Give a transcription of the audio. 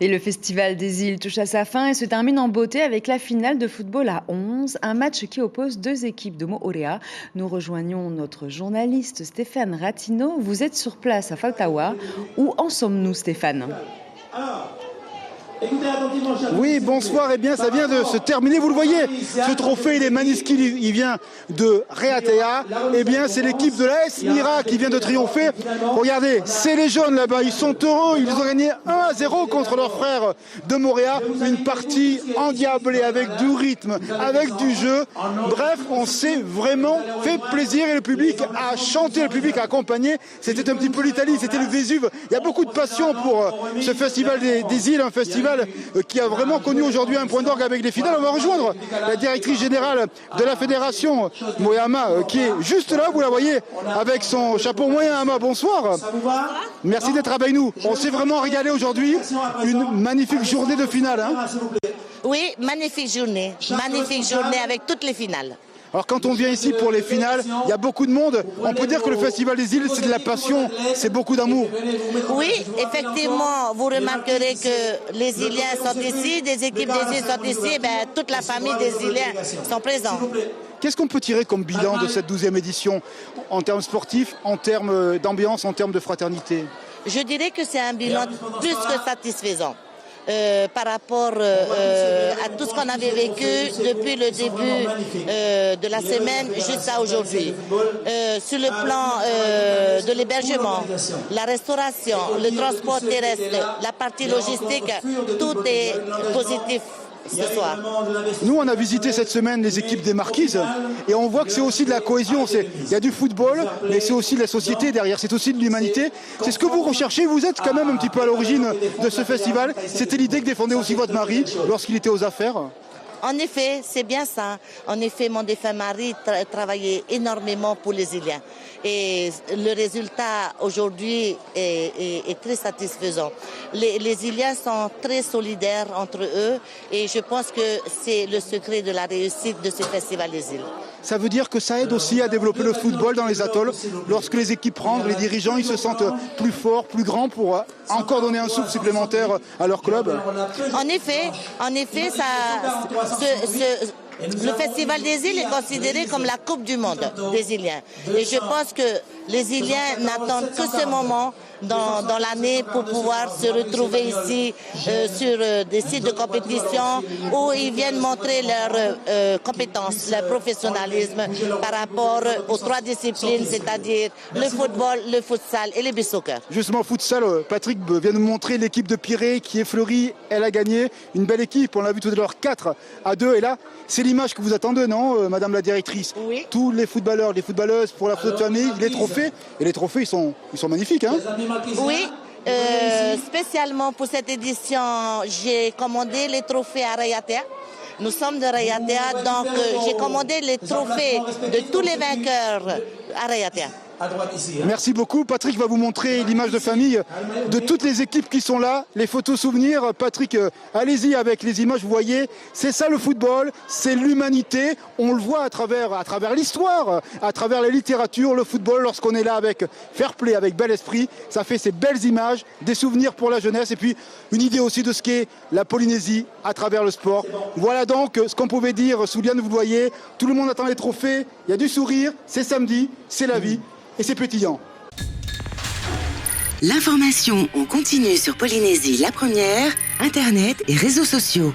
Et le Festival des îles touche à sa fin et se termine en beauté avec la finale de football à 11, un match qui oppose deux équipes de Moorea. Nous rejoignons notre journaliste Stéphane Ratino. Vous êtes sur place à Fautaua. Où en sommes-nous, Stéphane ? Oui, bonsoir. Eh bien, ça vient de se terminer. Vous le voyez, ce trophée, il est magnifique. Il vient de Reatea. Eh bien, c'est l'équipe de l'AS Mira qui vient de triompher. Regardez, c'est les jaunes là-bas. Ils sont heureux. Ils ont gagné 1-0 contre leurs frères de Moorea. Une partie endiablée avec du rythme, avec du jeu. Bref, on s'est vraiment fait plaisir et le public a chanté, le public a accompagné. C'était un petit peu l'Italie, c'était le Vésuve. Il y a beaucoup de passion pour ce festival des îles, un festival qui a vraiment connu aujourd'hui un point d'orgue avec les finales. On va rejoindre la directrice générale de la fédération, Moyama, qui est juste là, vous la voyez, avec son chapeau Moyama. Bonsoir. Merci d'être avec nous. On s'est vraiment régalé aujourd'hui. Une magnifique journée de finale. Hein. Oui, magnifique journée avec toutes les finales. Alors quand on vient ici pour les finales, il y a beaucoup de monde. On peut dire que le Festival des îles, c'est de la passion, c'est beaucoup d'amour. Oui, effectivement, vous remarquerez que les Iliens sont ici, des équipes des îles sont ici, toute la famille des Iliens sont présents. Qu'est-ce qu'on peut tirer comme bilan de cette 12e édition en termes sportifs, en termes d'ambiance, en termes de fraternité? Je dirais que c'est un bilan plus que satisfaisant. Par rapport à tout ce qu'on avait vécu depuis le début de la semaine jusqu'à aujourd'hui. Sur le plan de l'hébergement, la restauration, le transport terrestre, la partie logistique, tout est positif. Ce soir. Nous, on a visité cette semaine les équipes des Marquises et on voit que c'est aussi de la cohésion. Il y a du football, mais c'est aussi de la société derrière, c'est aussi de l'humanité. C'est ce que vous recherchez. Vous êtes quand même un petit peu à l'origine de ce festival. C'était l'idée que défendait aussi votre mari lorsqu'il était aux affaires. En effet, c'est bien ça. En effet, mon défunt mari travaillait énormément pour les Iliens. Et le résultat aujourd'hui est très satisfaisant. Les Iliens sont très solidaires entre eux et je pense que c'est le secret de la réussite de ce Festival des îles. Ça veut dire que ça aide aussi à développer le football dans les atolls. Lorsque les équipes rentrent, les dirigeants, ils se sentent plus forts, plus grands pour encore donner un souffle supplémentaire à leur club. En effet, le Festival des îles est considéré comme la Coupe du monde des Iliens. Et je pense que les Iliens n'attendent que ce moment dans l'année pour pouvoir se retrouver ici sur des sites de compétition où ils viennent montrer leurs compétences, leur professionnalisme par rapport aux trois disciplines, c'est-à-dire le football, le futsal et le beach soccer. Justement, futsal, Patrick vient nous montrer l'équipe de Pirée qui est fleurie. Elle a gagné une belle équipe, on l'a vu tout à l'heure, 4-2. Et là, c'est l'image que vous attendez, non, Madame la directrice? Oui. Tous les footballeurs, les footballeuses pour la photo de famille, les trophées. Et les trophées, ils sont magnifiques, hein? Oui, spécialement pour cette édition, j'ai commandé les trophées à Reatea. Nous sommes de Reatea, donc j'ai commandé les trophées de tous les vainqueurs à Reatea. Merci beaucoup. Patrick va vous montrer l'image de famille de toutes les équipes qui sont là, les photos souvenirs. Patrick, allez-y avec les images, vous voyez, c'est ça le football, c'est l'humanité. On le voit à travers l'histoire, à travers la littérature, le football, lorsqu'on est là avec fair play, avec bel esprit, ça fait ces belles images, des souvenirs pour la jeunesse et puis une idée aussi de ce qu'est la Polynésie à travers le sport. Voilà donc ce qu'on pouvait dire. Souliane, vous le voyez, tout le monde attend les trophées, il y a du sourire, c'est samedi, c'est la vie. Et c'est pétillant. L'information en continu sur Polynésie la première, Internet et réseaux sociaux.